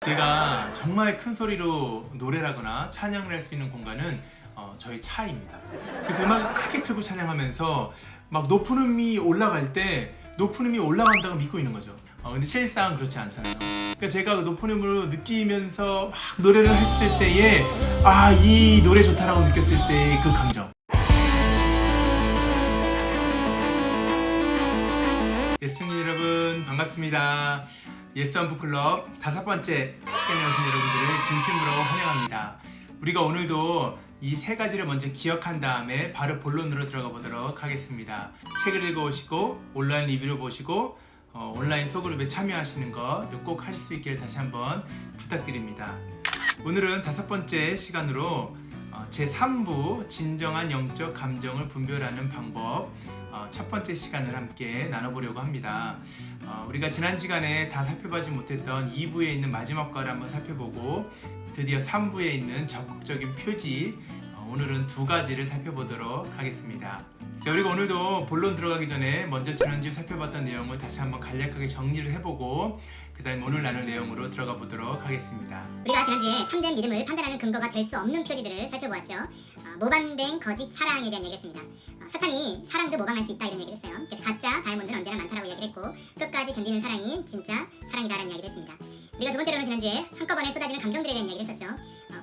제가 정말 큰 소리로 노래를 하거나 찬양을 할 수 있는 공간은 저희 차입니다. 그래서 음악을 크게 틀고 찬양하면서 막 높은 음이 올라갈 때 높은 음이 올라간다고 믿고 있는 거죠. 근데 실상 그렇지 않잖아요. 그러니까 제가 그 높은 음으로 느끼면서 막 노래를 했을 때에 이 노래 좋다라고 느꼈을 때의 그 감정. 예수님 여러분 반갑습니다. 예스 원프클럽 5번째 시간에 오신 여러분들을 진심으로 환영합니다. 우리가 오늘도 이 3가지를 먼저 기억한 다음에 바로 본론으로 들어가 보도록 하겠습니다. 책을 읽어오시고 온라인 리뷰를 보시고 온라인 소그룹에 참여하시는 것 꼭 하실 수 있기를 다시 한번 부탁드립니다. 오늘은 5번째 시간으로 제3부 진정한 영적 감정을 분별하는 방법 첫 번째 시간을 함께 나눠보려고 합니다. 우리가 지난 시간에 다 살펴보지 못했던 2부에 있는 마지막 과를 한번 살펴보고 드디어 3부에 있는 적극적인 표지 오늘은 2가지를 살펴보도록 하겠습니다. 자, 우리가 오늘도 본론 들어가기 전에 먼저 지난주에 살펴봤던 내용을 다시 한번 간략하게 정리를 해보고 그 다음에 오늘 나눌 내용으로 들어가 보도록 하겠습니다. 우리가 지난주에 참된 믿음을 판단하는 근거가 될 수 없는 표지들을 살펴보았죠. 모방된 거짓 사랑에 대한 얘기했습니다. 사탄이 사랑도 모방할 수 있다 이런 얘기를 했어요. 그래서 가짜 다이아몬드는 언제나 많다라고 얘기를 했고 끝까지 견디는 사랑이 진짜 사랑이다라는 이야기를 했습니다. 우리가 2번째로는 지난주에 한꺼번에 쏟아지는 감정들에 대한 얘기를 했었죠.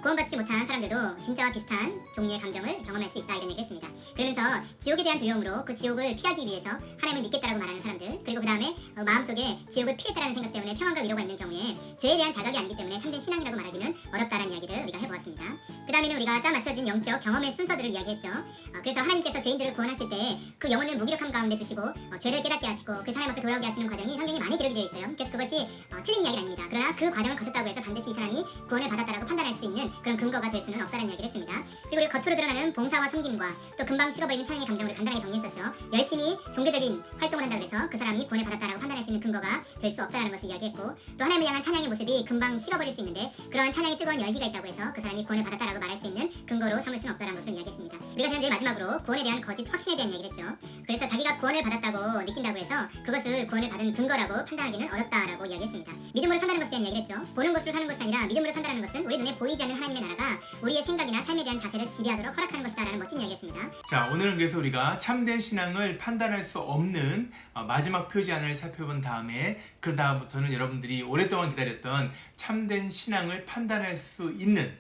구원받지 못한 사람들도 진짜와 비슷한 종류의 감정을 경험할 수 있다 이런 얘기를 했습니다. 그러면서 지옥에 대한 두려움으로 그 지옥을 피하기 위해서 하나님을 믿겠다라고 말하는 사람들, 그리고 그 다음에 마음속에 지옥을 피했다라는 생각 때문에 평안과 위로가 있는 경우에 죄에 대한 자각이 아니기 때문에 참된 신앙이라고 말하기는 어렵다라는 이야기를 우리가 해보았습니다. 그 다음에는 우리가 짜 맞춰진 영적 경험의 순서들을 이야기했죠. 그래서 하나님께서 죄인들을 구원하실 때 그 영혼을 무기력함 가운데 두시고 죄를 깨닫게 하시고 그 하나님 앞에 돌아오게 하시는 과정이 성경에 많이 기록이 되어 있어요. 그래서 그것이 틀린 이야기는 아닙니다. 그러나 그 과정을 거쳤다고 해서 반드시 이 사람이 구원을 받았다라고 판단할 수 있는 그런 근거가 될 수는 없다는 이야기를 했습니다. 그리고 우리가 겉으로 드러나는 봉사와 섬김과 또 금방 식어버리는 찬양의 감정을 간단하게 정리했었죠. 열심히 종교적인 활동을 한다고 해서 그 사람이 구원을 받았다라고 판단할 수 있는 근거가 될 수 없다는 것을 이야기했고 또 하나님을 향한 찬양의 모습이 금방 식어버릴 수 있는데 그러한 찬양의 뜨거운 열기가 있다고 해서 그 사람이 구원을 받았다라고 말할 수 있는 근거로 삼을 수는 없다는 것을 이야기했습니다. 우리가 지난주에 마지막으로 구원에 대한 거짓 확신에 대한 얘기를 했죠. 그래서 자기가 구원을 받았다고 느낀다고 해서 그것을 구원을 받은 근거라고 판단하기는 어렵다라고 이야기했습니다. 믿음으로 산다는 것에 대한 얘기를 했죠. 보는 것으로 사는 것이 아니라 믿음으로 산다는 것은 우리 눈에 보이지 않는 하나님의 나라가 우리의 생각이나 삶에 대한 자세를 지배하도록 허락하는 것이다 라는 멋진 이야기였습니다. 자, 오늘은 그래서 우리가 참된 신앙을 판단할 수 없는 마지막 표지 하나를 살펴본 다음에 그 다음부터는 여러분들이 오랫동안 기다렸던 참된 신앙을 판단할 수 있는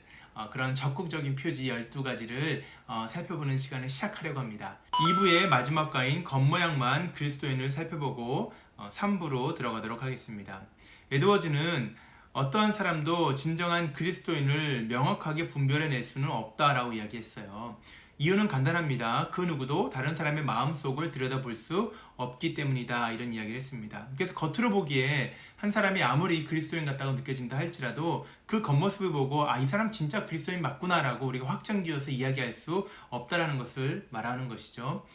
그런 적극적인 표지 12가지를 살펴보는 시간을 시작하려고 합니다. 2부의 마지막 과인 겉모양만 그리스도인을 살펴보고 3부로 들어가도록 하겠습니다. 에드워즈는 어떠한 사람도 진정한 그리스도인을 명확하게 분별해낼 수는 없다라고 이야기했어요. 이유는 간단합니다. 그 누구도 다른 사람의 마음속을 들여다볼 수 없기 때문이다 이런 이야기를 했습니다. 그래서 겉으로 보기에 한 사람이 아무리 그리스도인 같다고 느껴진다 할지라도 그 겉모습을 보고 이 사람 진짜 그리스도인 맞구나 라고 우리가 확정지어서 이야기할 수 없다라는 것을 말하는 것이죠.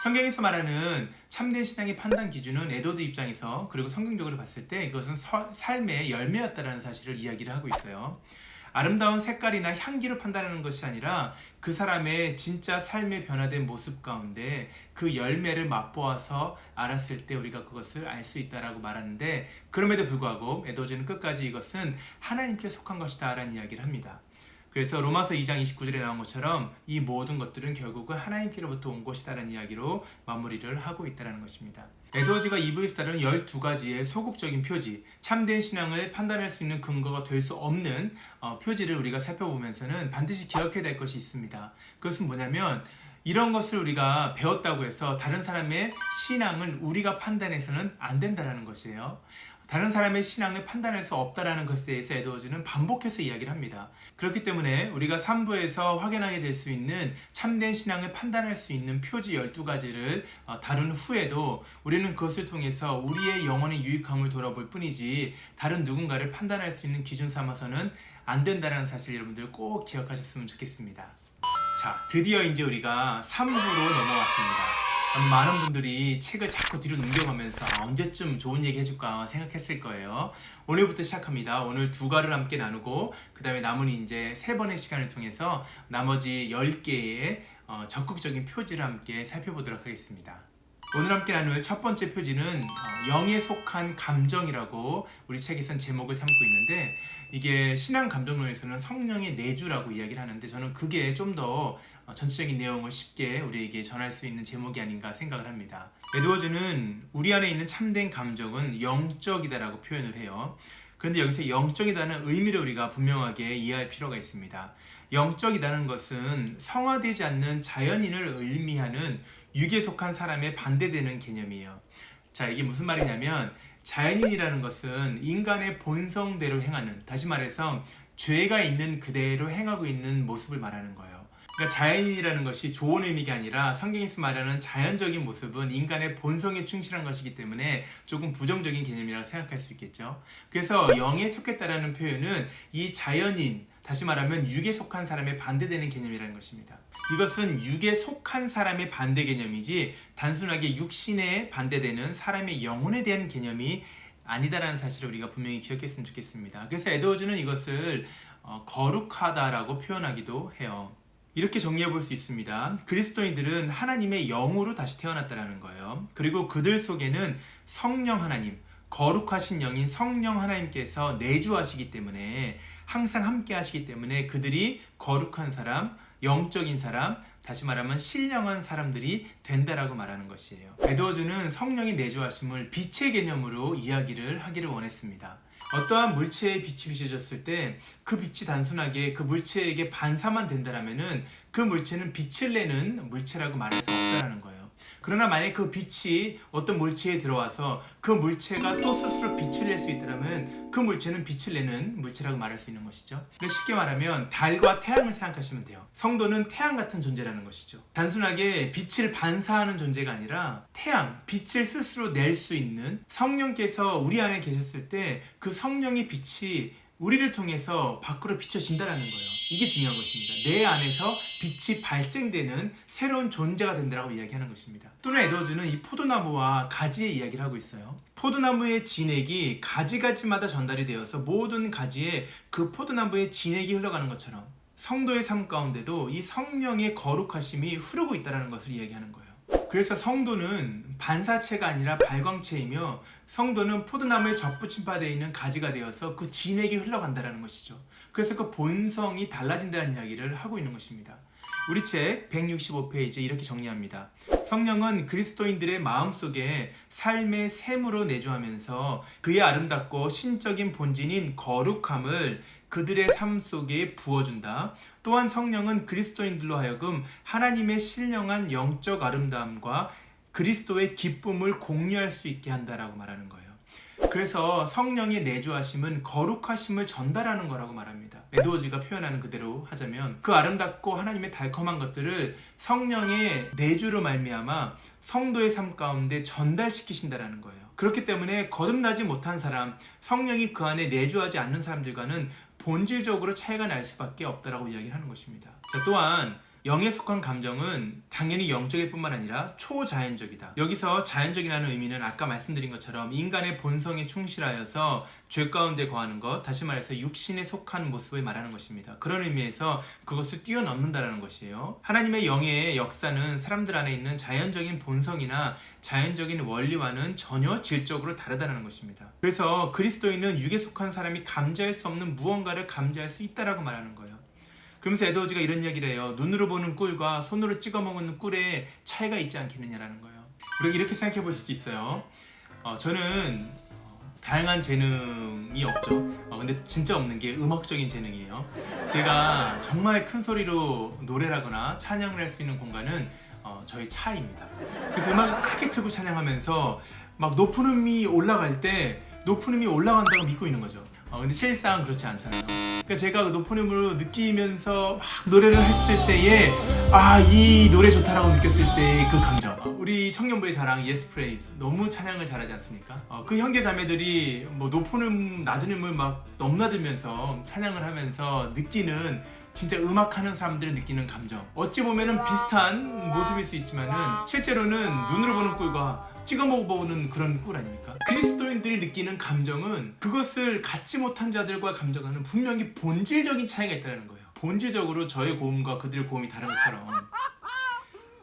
성경에서 말하는 참된 신앙의 판단 기준은 에드워드 입장에서 그리고 성경적으로 봤을 때 이것은 삶의 열매였다라는 사실을 이야기를 하고 있어요. 아름다운 색깔이나 향기로 판단하는 것이 아니라 그 사람의 진짜 삶의 변화된 모습 가운데 그 열매를 맛보아서 알았을 때 우리가 그것을 알 수 있다라고 말하는데 그럼에도 불구하고 에드워즈는 끝까지 이것은 하나님께 속한 것이다 라는 이야기를 합니다. 그래서 로마서 2장 29절에 나온 것처럼 이 모든 것들은 결국은 하나님께로부터 온 것이다 라는 이야기로 마무리를 하고 있다는 것입니다. 에드워즈가 2부에서 다룬 12가지의 소극적인 표지, 참된 신앙을 판단할 수 있는 근거가 될 수 없는 표지를 우리가 살펴보면서는 반드시 기억해야 될 것이 있습니다. 그것은 뭐냐면 이런 것을 우리가 배웠다고 해서 다른 사람의 신앙을 우리가 판단해서는 안 된다는 것이에요. 다른 사람의 신앙을 판단할 수 없다는 것에 대해서 에드워즈는 반복해서 이야기를 합니다. 그렇기 때문에 우리가 3부에서 확인하게 될 수 있는 참된 신앙을 판단할 수 있는 표지 12가지를 다룬 후에도 우리는 그것을 통해서 우리의 영혼의 유익함을 돌아볼 뿐이지 다른 누군가를 판단할 수 있는 기준 삼아서는 안 된다는 사실 여러분들 꼭 기억하셨으면 좋겠습니다. 자, 드디어 이제 우리가 3부로 넘어왔습니다. 많은 분들이 책을 자꾸 뒤로 넘겨가면서 언제쯤 좋은 얘기 해줄까 생각했을 거예요. 오늘부터 시작합니다. 오늘 2과를 함께 나누고 그 다음에 남은 이제 3번의 시간을 통해서 나머지 10개의 적극적인 표지를 함께 살펴보도록 하겠습니다. 오늘 함께 나눌 첫 번째 표지는 영에 속한 감정이라고 우리 책에선 제목을 삼고 있는데, 이게 신앙 감정론에서는 성령의 내주라고 이야기를 하는데, 저는 그게 좀 더 전체적인 내용을 쉽게 우리에게 전할 수 있는 제목이 아닌가 생각을 합니다. 에드워즈는 우리 안에 있는 참된 감정은 영적이다라고 표현을 해요. 그런데 여기서 영적이다는 의미를 우리가 분명하게 이해할 필요가 있습니다. 영적이다는 것은 성화되지 않는 자연인을 의미하는 육에 속한 사람에 반대되는 개념이에요. 자, 이게 무슨 말이냐면, 자연인이라는 것은 인간의 본성대로 행하는, 다시 말해서 죄가 있는 그대로 행하고 있는 모습을 말하는 거예요. 그러니까 자연인이라는 것이 좋은 의미가 아니라 성경에서 말하는 자연적인 모습은 인간의 본성에 충실한 것이기 때문에 조금 부정적인 개념이라고 생각할 수 있겠죠. 그래서 영에 속했다라는 표현은 이 자연인, 다시 말하면 육에 속한 사람에 반대되는 개념이라는 것입니다. 이것은 육에 속한 사람의 반대 개념이지 단순하게 육신에 반대되는 사람의 영혼에 대한 개념이 아니다라는 사실을 우리가 분명히 기억했으면 좋겠습니다. 그래서 에드워즈는 이것을 거룩하다라고 표현하기도 해요. 이렇게 정리해 볼 수 있습니다. 그리스도인들은 하나님의 영으로 다시 태어났다는 거예요. 그리고 그들 속에는 성령 하나님, 거룩하신 영인 성령 하나님께서 내주하시기 때문에, 항상 함께 하시기 때문에 그들이 거룩한 사람, 영적인 사람, 다시 말하면 신령한 사람들이 된다라고 말하는 것이에요. 에드워즈는 성령이 내주하심을 빛의 개념으로 이야기를 하기를 원했습니다. 어떠한 물체에 빛이 비춰졌을 때 그 빛이 단순하게 그 물체에게 반사만 된다라면은 그 물체는 빛을 내는 물체라고 말할 수 없다라는 거예요. 그러나 만약에 그 빛이 어떤 물체에 들어와서 그 물체가 또 스스로 빛을 낼 수 있다면 그 물체는 빛을 내는 물체라고 말할 수 있는 것이죠. 쉽게 말하면 달과 태양을 생각하시면 돼요. 성도는 태양 같은 존재라는 것이죠. 단순하게 빛을 반사하는 존재가 아니라 태양, 빛을 스스로 낼 수 있는, 성령께서 우리 안에 계셨을 때 그 성령의 빛이 우리를 통해서 밖으로 비춰진다는 거예요. 이게 중요한 것입니다. 내 안에서 빛이 발생되는 새로운 존재가 된다고 이야기하는 것입니다. 또는 에드워즈는 이 포도나무와 가지의 이야기를 하고 있어요. 포도나무의 진액이 가지가지마다 전달이 되어서 모든 가지에 그 포도나무의 진액이 흘러가는 것처럼 성도의 삶 가운데도 이 성령의 거룩하심이 흐르고 있다는 것을 이야기하는 거예요. 그래서 성도는 반사체가 아니라 발광체이며, 성도는 포도나무에 접붙임 바 되어 있는 가지가 되어서 그 진액이 흘러간다는 것이죠. 그래서 그 본성이 달라진다는 이야기를 하고 있는 것입니다. 우리 책 165페이지에 이렇게 정리합니다. 성령은 그리스도인들의 마음속에 삶의 샘으로 내주하면서 그의 아름답고 신적인 본질인 거룩함을 그들의 삶 속에 부어준다. 또한 성령은 그리스도인들로 하여금 하나님의 신령한 영적 아름다움과 그리스도의 기쁨을 공유할 수 있게 한다라고 말하는 거예요. 그래서 성령의 내주하심은 거룩하심을 전달하는 거라고 말합니다. 에드워즈가 표현하는 그대로 하자면 그 아름답고 하나님의 달콤한 것들을 성령의 내주로 말미암아 성도의 삶 가운데 전달시키신다라는 거예요. 그렇기 때문에 거듭나지 못한 사람, 성령이 그 안에 내주하지 않는 사람들과는 본질적으로 차이가 날 수밖에 없다라고 이야기를 하는 것입니다. 자, 또한 영에 속한 감정은 당연히 영적일 뿐만 아니라 초자연적이다. 여기서 자연적이라는 의미는 아까 말씀드린 것처럼 인간의 본성에 충실하여서 죄 가운데 거하는 것, 다시 말해서 육신에 속한 모습을 말하는 것입니다. 그런 의미에서 그것을 뛰어넘는다는 것이에요. 하나님의 영의 역사는 사람들 안에 있는 자연적인 본성이나 자연적인 원리와는 전혀 질적으로 다르다는 것입니다. 그래서 그리스도인은 육에 속한 사람이 감지할 수 없는 무언가를 감지할 수 있다라고 말하는 거예요. 그러면서 에드워즈가 이런 이야기를 해요. 눈으로 보는 꿀과 손으로 찍어 먹는 꿀에 차이가 있지 않겠느냐라는 거예요. 우리가 이렇게 생각해 볼 수도 있어요. 저는 다양한 재능이 없죠. 근데 진짜 없는 게 음악적인 재능이에요. 제가 정말 큰 소리로 노래를 하거나 찬양을 할 수 있는 공간은 저희 차입니다. 그래서 음악을 크게 틀고 찬양하면서 막 높은 음이 올라갈 때 높은 음이 올라간다고 믿고 있는 거죠. 근데 실상 그렇지 않잖아요. 그러니까 제가 그 높은 음으로 느끼면서 막 노래를 했을 때에 이 노래 좋다라고 느꼈을 때 그 감정. 우리 청년부의 자랑 예스프레이즈 너무 찬양을 잘하지 않습니까? 그 형제 자매들이 뭐 높은 음, 낮은 음을 막 넘나들면서 찬양을 하면서 느끼는, 진짜 음악하는 사람들이 느끼는 감정. 어찌 보면은 비슷한 모습일 수 있지만은 실제로는 눈으로 보는 꿀과 찍어 먹어보는 그런 꿀 아닙니까? 그리스도인들이 느끼는 감정은 그것을 갖지 못한 자들과 감정하는 분명히 본질적인 차이가 있다는 거예요. 본질적으로 저의 고음과 그들의 고음이 다른 것처럼.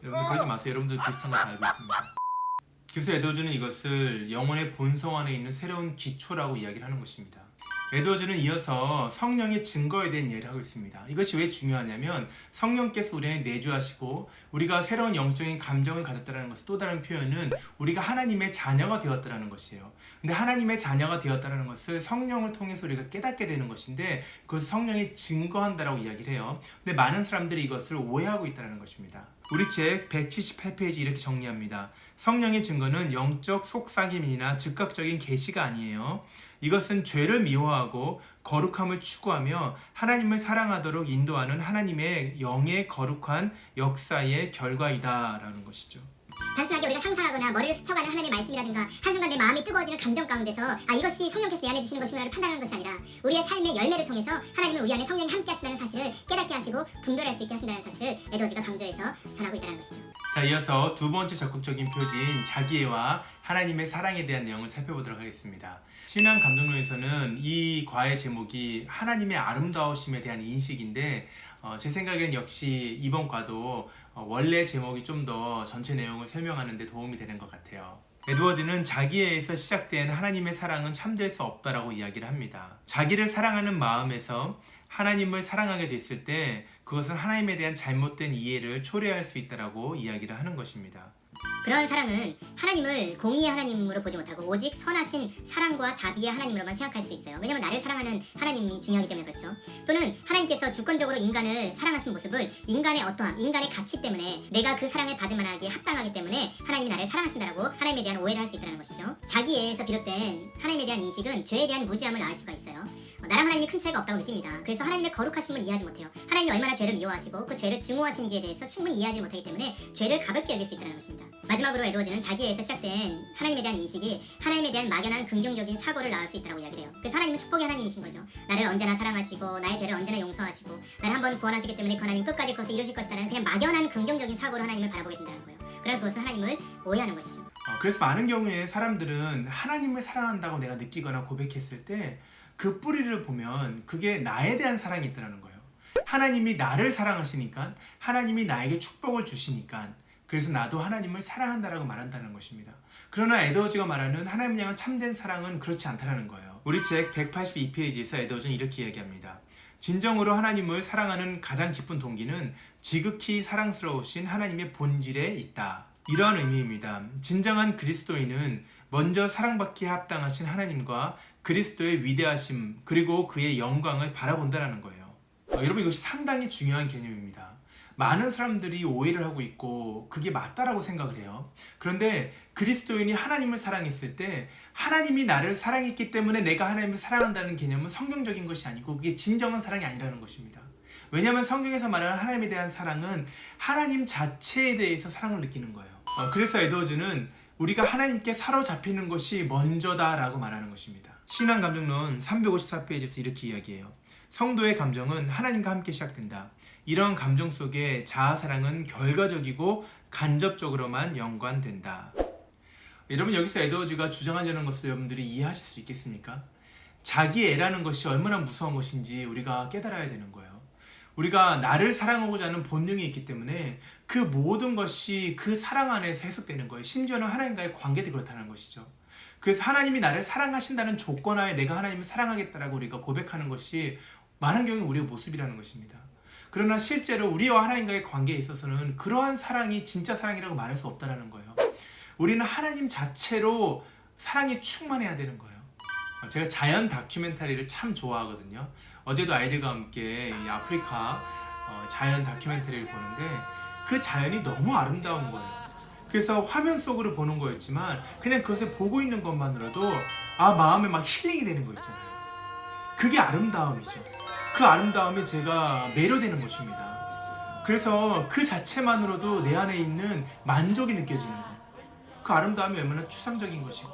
여러분들 그러지 마세요. 여러분들 비슷한 거 다 알고 있습니다. 그래서 에드워즈는 이것을 영혼의 본성 안에 있는 새로운 기초라고 이야기를 하는 것입니다. 에드워즈는 이어서 성령의 증거에 대한 이야기를 하고 있습니다. 이것이 왜 중요하냐면 성령께서 우리 안에 내주하시고 우리가 새로운 영적인 감정을 가졌다는 것은 또 다른 표현은 우리가 하나님의 자녀가 되었다는 것이에요. 근데 하나님의 자녀가 되었다는 것을 성령을 통해서 우리가 깨닫게 되는 것인데 그것을 성령이 증거한다라고 이야기를 해요. 근데 많은 사람들이 이것을 오해하고 있다는 것입니다. 우리 책 178페이지 이렇게 정리합니다. 성령의 증거는 영적 속삭임이나 즉각적인 계시가 아니에요. 이것은 죄를 미워하고 거룩함을 추구하며 하나님을 사랑하도록 인도하는 하나님의 영의 거룩한 역사의 결과이다라는 것이죠. 단순하게 우리가 상상하거나 머리를 스쳐가는 하나님의 말씀이라든가 한순간 내 마음이 뜨거워지는 감정 가운데서 이것이 성령께서 내 안에 주시는 것이구나를 판단하는 것이 아니라 우리의 삶의 열매를 통해서 하나님은 우리 안에 성령이 함께 하신다는 사실을 깨닫게 하시고 분별할 수 있게 하신다는 사실을 에드워즈가 강조해서 전하고 있다는 것이죠. 자, 이어서 두 번째 적극적인 표지인 자기애와 하나님의 사랑에 대한 내용을 살펴보도록 하겠습니다. 신앙 감정론에서는 이 과의 제목이 하나님의 아름다우심에 대한 인식인데 제 생각엔 역시 이번 과도 원래 제목이 좀 더 전체 내용을 설명하는 데 도움이 되는 것 같아요. 에드워즈는 자기애에서 시작된 하나님의 사랑은 참될 수 없다라고 이야기를 합니다. 자기를 사랑하는 마음에서 하나님을 사랑하게 됐을 때 그것은 하나님에 대한 잘못된 이해를 초래할 수 있다라고 이야기를 하는 것입니다. 그런 사랑은 하나님을 공의의 하나님으로 보지 못하고 오직 선하신 사랑과 자비의 하나님으로만 생각할 수 있어요. 왜냐하면 나를 사랑하는 하나님이 중요하기 때문에 그렇죠. 또는 하나님께서 주권적으로 인간을 사랑하신 모습을 인간의 어떠함, 인간의 가치 때문에 내가 그 사랑을 받을 만하기에 합당하기 때문에 하나님이 나를 사랑하신다라고 하나님에 대한 오해를 할 수 있다는 것이죠. 자기애에서 비롯된 하나님에 대한 인식은 죄에 대한 무지함을 알 수가 있어요. 나랑 하나님이 큰 차이가 없다고 느낍니다. 그래서 하나님의 거룩하심을 이해하지 못해요. 하나님이 얼마나 죄를 미워하시고 그 죄를 증오하시는지에 대해서 충분히 이해하지 못하기 때문에 죄를 가볍게 여길 수 있다는 것입니다. 마지막으로 에드워즈는 자기애에서 시작된 하나님에 대한 인식이 하나님에 대한 막연한 긍정적인 사고를 낳을 수 있다고 이야기를 해요. 그래서 하나님은 축복의 하나님이신 거죠. 나를 언제나 사랑하시고 나의 죄를 언제나 용서하시고 나를 한번 구원하시기 때문에 그 하나님 끝까지 그것을 이루실 것이다라는 그냥 막연한 긍정적인 사고로 하나님을 바라보게 된다는 거예요. 그러나 그것은 하나님을 오해하는 것이죠. 그래서 많은 경우에 사람들은 하나님을 사랑한다고 내가 느끼거나 고백했을 때 그 뿌리를 보면 그게 나에 대한 사랑이 있다는 거예요. 하나님이 나를 사랑하시니까 하나님이 나에게 축복을 주시니까 그래서 나도 하나님을 사랑한다라고 말한다는 것입니다. 그러나 에드워즈가 말하는 하나님을 향한 참된 사랑은 그렇지 않다는 거예요. 우리 책 182페이지에서 에드워즈는 이렇게 이야기합니다. 진정으로 하나님을 사랑하는 가장 깊은 동기는 지극히 사랑스러우신 하나님의 본질에 있다. 이러한 의미입니다. 진정한 그리스도인은 먼저 사랑받기에 합당하신 하나님과 그리스도의 위대하심 그리고 그의 영광을 바라본다는 거예요. 여러분 이것이 상당히 중요한 개념입니다. 많은 사람들이 오해를 하고 있고 그게 맞다라고 생각을 해요. 그런데 그리스도인이 하나님을 사랑했을 때 하나님이 나를 사랑했기 때문에 내가 하나님을 사랑한다는 개념은 성경적인 것이 아니고 그게 진정한 사랑이 아니라는 것입니다. 왜냐하면 성경에서 말하는 하나님에 대한 사랑은 하나님 자체에 대해서 사랑을 느끼는 거예요. 그래서 에드워즈는 우리가 하나님께 사로잡히는 것이 먼저다라고 말하는 것입니다. 신앙감정론 354페이지에서 이렇게 이야기해요. 성도의 감정은 하나님과 함께 시작된다. 이런 감정 속에 자아사랑은 결과적이고 간접적으로만 연관된다. 여러분 여기서 에드워즈가 주장하려는 것을 여러분들이 이해하실 수 있겠습니까? 자기애라는 것이 얼마나 무서운 것인지 우리가 깨달아야 되는 거예요. 우리가 나를 사랑하고자 하는 본능이 있기 때문에 그 모든 것이 그 사랑 안에서 해석되는 거예요. 심지어는 하나님과의 관계도 그렇다는 것이죠. 그래서 하나님이 나를 사랑하신다는 조건하에 내가 하나님을 사랑하겠다라고 우리가 고백하는 것이 많은 경우 우리의 모습이라는 것입니다. 그러나 실제로 우리와 하나님과의 관계에 있어서는 그러한 사랑이 진짜 사랑이라고 말할 수 없다는 거예요. 우리는 하나님 자체로 사랑이 충만해야 되는 거예요. 제가 자연 다큐멘터리를 참 좋아하거든요. 어제도 아이들과 함께 이 아프리카 자연 다큐멘터리를 보는데 그 자연이 너무 아름다운 거예요. 그래서 화면 속으로 보는 거였지만 그냥 그것을 보고 있는 것만으로도 마음에 막 힐링이 되는 거 있잖아요. 그게 아름다움이죠. 그 아름다움에 제가 매료되는 것입니다. 그래서 그 자체만으로도 내 안에 있는 만족이 느껴지는 거. 그 아름다움이 얼마나 추상적인 것이고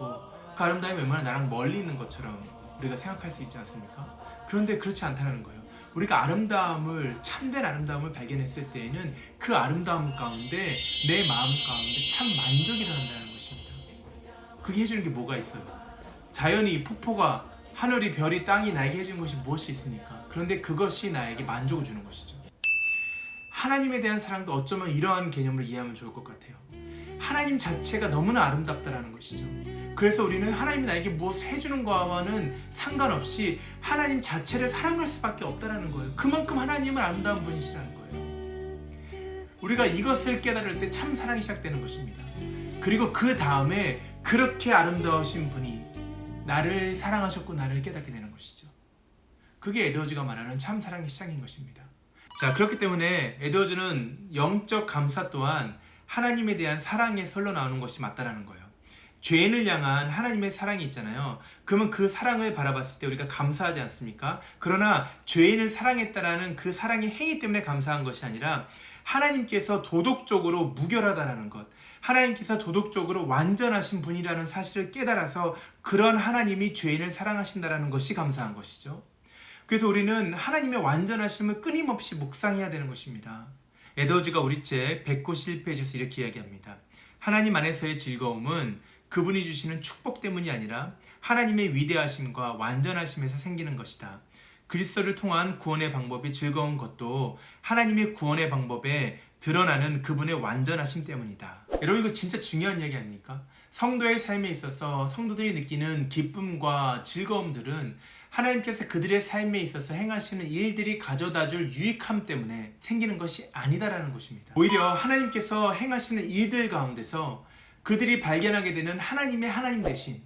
그 아름다움이 얼마나 나랑 멀리 있는 것처럼 우리가 생각할 수 있지 않습니까? 그런데 그렇지 않다는 거예요. 우리가 아름다움을 참된 아름다움을 발견했을 때에는 그 아름다움 가운데 내 마음 가운데 참 만족이 일어난다는 것입니다. 그게 해주는 게 뭐가 있어요? 자연이 폭포가 하늘이 별이 땅이 나에게 해준 것이 무엇이 있습니까? 그런데 그것이 나에게 만족을 주는 것이죠. 하나님에 대한 사랑도 어쩌면 이러한 개념으로 이해하면 좋을 것 같아요. 하나님 자체가 너무나 아름답다라는 것이죠. 그래서 우리는 하나님이 나에게 무엇을 해주는 거와는 상관없이 하나님 자체를 사랑할 수밖에 없다라는 거예요. 그만큼 하나님은 아름다운 분이시라는 거예요. 우리가 이것을 깨달을 때 참 사랑이 시작되는 것입니다. 그리고 그 다음에 그렇게 아름다우신 분이 나를 사랑하셨고 나를 깨닫게 되는 것이죠. 그게 에드워즈가 말하는 참 사랑의 시작인 것입니다. 자, 그렇기 때문에 에드워즈는 영적 감사 또한 하나님에 대한 사랑에서 흘러나오는 것이 맞다라는 거예요. 죄인을 향한 하나님의 사랑이 있잖아요. 그러면 그 사랑을 바라봤을 때 우리가 감사하지 않습니까? 그러나 죄인을 사랑했다라는 그 사랑의 행위 때문에 감사한 것이 아니라 하나님께서 도덕적으로 무결하다라는 것, 하나님께서 도덕적으로 완전하신 분이라는 사실을 깨달아서 그런 하나님이 죄인을 사랑하신다라는 것이 감사한 것이죠. 그래서 우리는 하나님의 완전하심을 끊임없이 묵상해야 되는 것입니다. 에드워즈가 우리 책 191페이지에서 이렇게 이야기합니다. 하나님 안에서의 즐거움은 그분이 주시는 축복 때문이 아니라 하나님의 위대하심과 완전하심에서 생기는 것이다. 그리스도를 통한 구원의 방법이 즐거운 것도 하나님의 구원의 방법에 드러나는 그분의 완전하심 때문이다. 여러분, 이거 진짜 중요한 이야기 아닙니까? 성도의 삶에 있어서 성도들이 느끼는 기쁨과 즐거움들은 하나님께서 그들의 삶에 있어서 행하시는 일들이 가져다줄 유익함 때문에 생기는 것이 아니다라는 것입니다. 오히려 하나님께서 행하시는 일들 가운데서 그들이 발견하게 되는 하나님의 하나님 되신,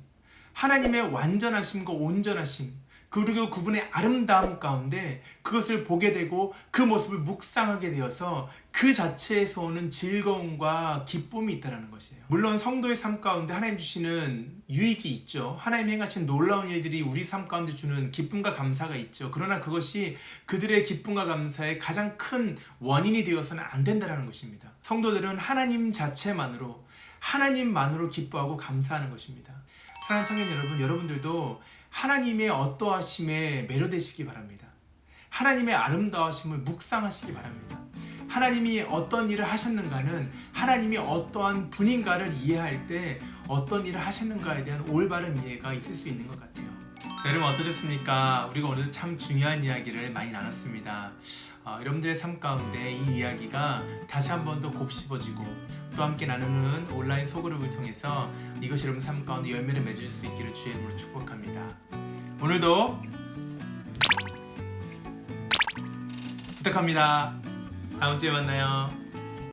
하나님의 완전하심과 온전하심, 그리고 그분의 아름다움 가운데 그것을 보게 되고 그 모습을 묵상하게 되어서 그 자체에서 오는 즐거움과 기쁨이 있다는 것이에요. 물론 성도의 삶 가운데 하나님 주시는 유익이 있죠. 하나님이 행하신 놀라운 일들이 우리 삶 가운데 주는 기쁨과 감사가 있죠. 그러나 그것이 그들의 기쁨과 감사의 가장 큰 원인이 되어서는 안 된다는 것입니다. 성도들은 하나님만으로 기뻐하고 감사하는 것입니다. 사랑하는 청년 여러분, 여러분들도 하나님의 어떠하심에 매료되시기 바랍니다. 하나님의 아름다우심을 묵상하시기 바랍니다. 하나님이 어떤 일을 하셨는가는 하나님이 어떠한 분인가를 이해할 때 어떤 일을 하셨는가에 대한 올바른 이해가 있을 수 있는 것 같아요. 자, 여러분 어떠셨습니까? 우리가 오늘 참 중요한 이야기를 많이 나눴습니다. 여러분들의 삶 가운데 이 이야기가 다시 한 번 더 곱씹어지고 또 함께 나누는 온라인 소그룹을 통해서 이것이 여러분 삶 가운데 열매를 맺을 수 있기를 주의 이름으로 축복합니다. 오늘도 부탁합니다. 다음 주에 만나요.